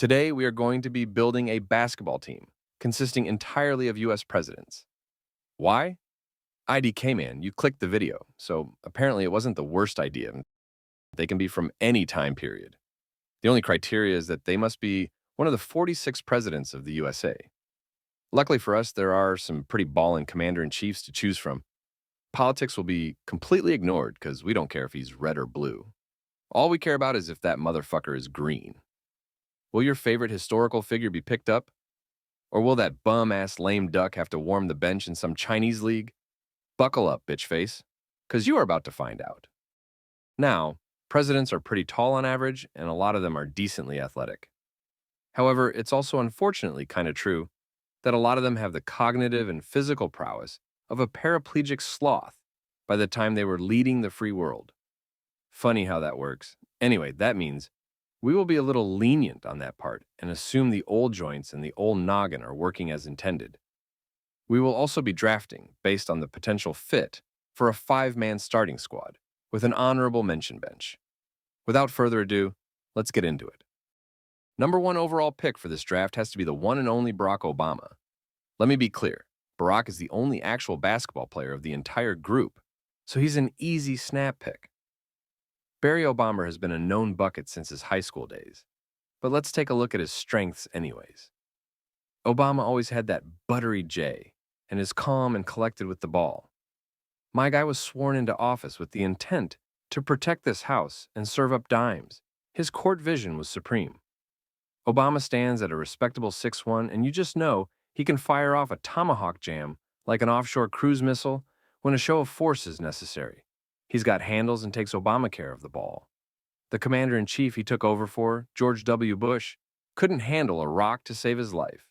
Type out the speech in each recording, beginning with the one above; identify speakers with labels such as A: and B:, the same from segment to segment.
A: Today, we are going to be building a basketball team consisting entirely of US presidents. Why? IDK man, you clicked the video, so apparently it wasn't the worst idea. They can be from any time period. The only criteria is that they must be one of the 46 presidents of the USA. Luckily for us, there are some pretty ballin' commander-in-chiefs to choose from. Politics will be completely ignored because we don't care if he's red or blue. All we care about is if that motherfucker is green. Will your favorite historical figure be picked up? Or will that bum-ass lame duck have to warm the bench in some Chinese league? Buckle up, bitch face, because you are about to find out. Now, presidents are pretty tall on average, and a lot of them are decently athletic. However, it's also unfortunately kind of true that a lot of them have the cognitive and physical prowess of a paraplegic sloth by the time they were leading the free world. Funny how that works. Anyway, that means we will be a little lenient on that part and assume the old joints and the old noggin are working as intended. We will also be drafting based on the potential fit for a 5-man starting squad with an honorable mention bench. Without further ado, let's get into it. Number 1 overall pick for this draft has to be the one and only Barack Obama. Let me be clear, Barack is the only actual basketball player of the entire group, so he's an easy snap pick. Barry Obama has been a known bucket since his high school days, but let's take a look at his strengths anyways. Obama always had that buttery J and is calm and collected with the ball. My guy was sworn into office with the intent to protect this house and serve up dimes. His court vision was supreme. Obama stands at a respectable 6'1", and you just know he can fire off a tomahawk jam like an offshore cruise missile when a show of force is necessary. He's got handles and takes Obamacare of the ball. The commander-in-chief he took over for, George W. Bush, couldn't handle a rock to save his life.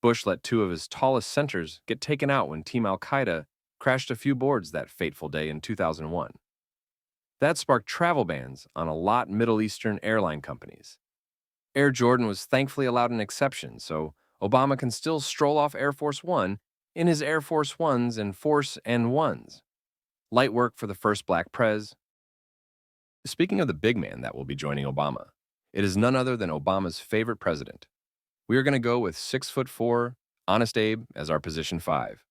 A: Bush let 2 of his tallest centers get taken out when Team Al-Qaeda crashed a few boards that fateful day in 2001. That sparked travel bans on a lot Middle Eastern airline companies. Air Jordan was thankfully allowed an exception, so Obama can still stroll off Air Force One in his Air Force Ones and Force N1s. Light work for the first black prez. Speaking of the big man that will be joining Obama, it is none other than Obama's favorite president. We are going to go with 6'4", Honest Abe as our position 5,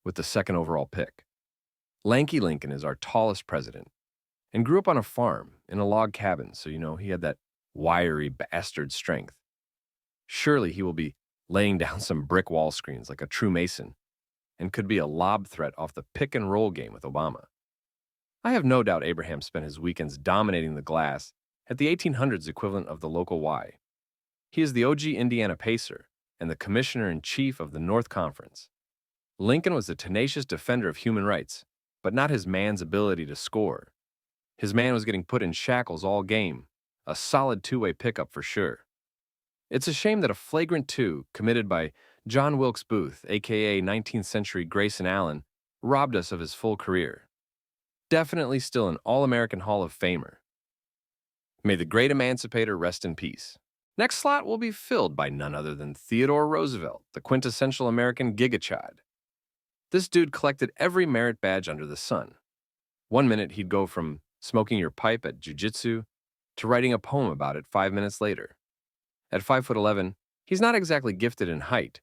A: with the 2nd overall pick. Lanky Lincoln is our tallest president, and grew up on a farm in a log cabin, so he had that wiry bastard strength. Surely he will be laying down some brick wall screens like a true Mason, and could be a lob threat off the pick-and-roll game with Obama. I have no doubt Abraham spent his weekends dominating the glass at the 1800s equivalent of the local Y. He is the OG Indiana Pacer and the commissioner-in-chief of the North Conference. Lincoln was a tenacious defender of human rights, but not his man's ability to score. His man was getting put in shackles all game, a solid 2-way pickup for sure. It's a shame that a flagrant 2 committed by John Wilkes Booth, aka 19th century Grayson Allen, robbed us of his full career. Definitely still an All-American Hall of Famer. May the great emancipator rest in peace. Next slot will be filled by none other than Theodore Roosevelt, the quintessential American gigachad. This dude collected every merit badge under the sun. One minute he'd go from smoking your pipe at jiu-jitsu to writing a poem about it 5 minutes later. At 5'11", he's not exactly gifted in height,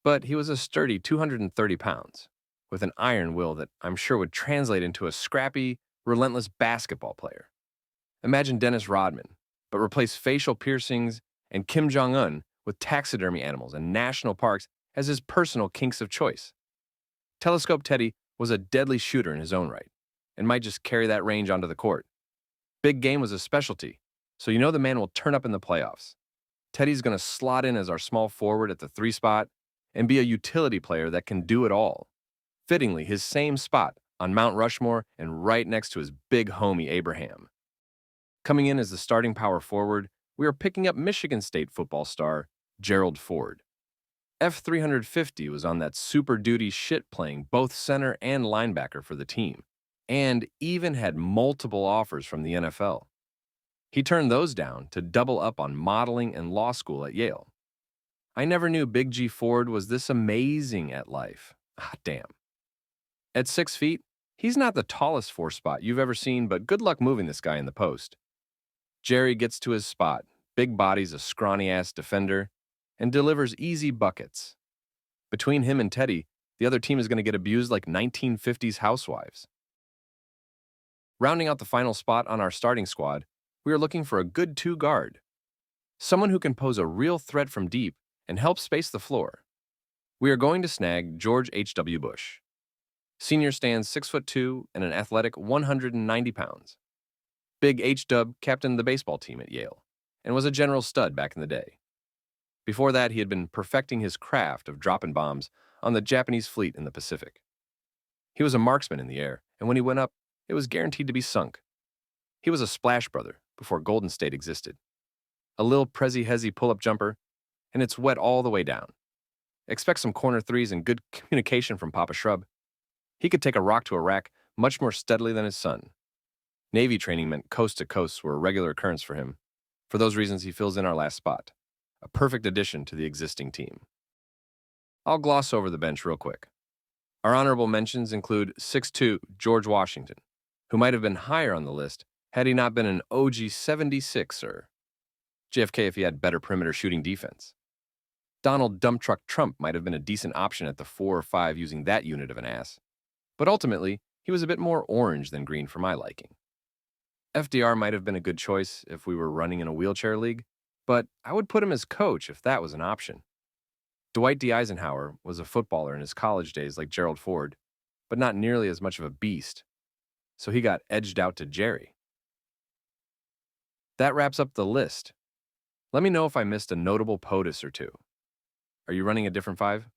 A: but he was a sturdy 230 pounds, with an iron will that I'm sure would translate into a scrappy, relentless basketball player. Imagine Dennis Rodman, but replace facial piercings and Kim Jong-un with taxidermy animals and national parks as his personal kinks of choice. Telescope Teddy was a deadly shooter in his own right, and might just carry that range onto the court. Big game was a specialty, so the man will turn up in the playoffs. Teddy's going to slot in as our small forward at the 3 spot and be a utility player that can do it all. Fittingly, his same spot on Mount Rushmore and right next to his big homie Abraham. Coming in as the starting power forward, we are picking up Michigan State football star Gerald Ford. F350 was on that super duty shit playing both center and linebacker for the team, and even had multiple offers from the NFL. He turned those down to double up on modeling and law school at Yale. I never knew Big G Ford was this amazing at life. Ah, damn. At 6 feet, he's not the tallest 4 spot you've ever seen, but good luck moving this guy in the post. Jerry gets to his spot, Big body's a scrawny-ass defender and delivers easy buckets. Between him and Teddy, the other team is going to get abused like 1950s housewives. Rounding out the final spot on our starting squad, we are looking for a good two guard. Someone who can pose a real threat from deep and help space the floor. We are going to snag George H.W. Bush. Senior stands 6'2" and an athletic 190 pounds. Big H-Dub captained the baseball team at Yale and was a general stud back in the day. Before that, he had been perfecting his craft of dropping bombs on the Japanese fleet in the Pacific. He was a marksman in the air, and when he went up, it was guaranteed to be sunk. He was a splash brother before Golden State existed. A Lil Prezi Hezi pull-up jumper, and it's wet all the way down. Expect some corner threes and good communication from Papa Shrub. He could take a rock to a rack much more steadily than his son. Navy training meant coast-to-coasts were a regular occurrence for him. For those reasons, he fills in our last spot. A perfect addition to the existing team. I'll gloss over the bench real quick. Our honorable mentions include 6'2" George Washington, who might have been higher on the list had he not been an OG 76er. JFK if he had better perimeter shooting defense. Donald Dump Truck Trump might have been a decent option at the 4 or 5 using that unit of an ass. But ultimately, he was a bit more orange than green for my liking. FDR might have been a good choice if we were running in a wheelchair league, but I would put him as coach if that was an option. Dwight D. Eisenhower was a footballer in his college days like Gerald Ford, but not nearly as much of a beast, so he got edged out to Jerry. That wraps up the list. Let me know if I missed a notable POTUS or two. Are you running a different 5?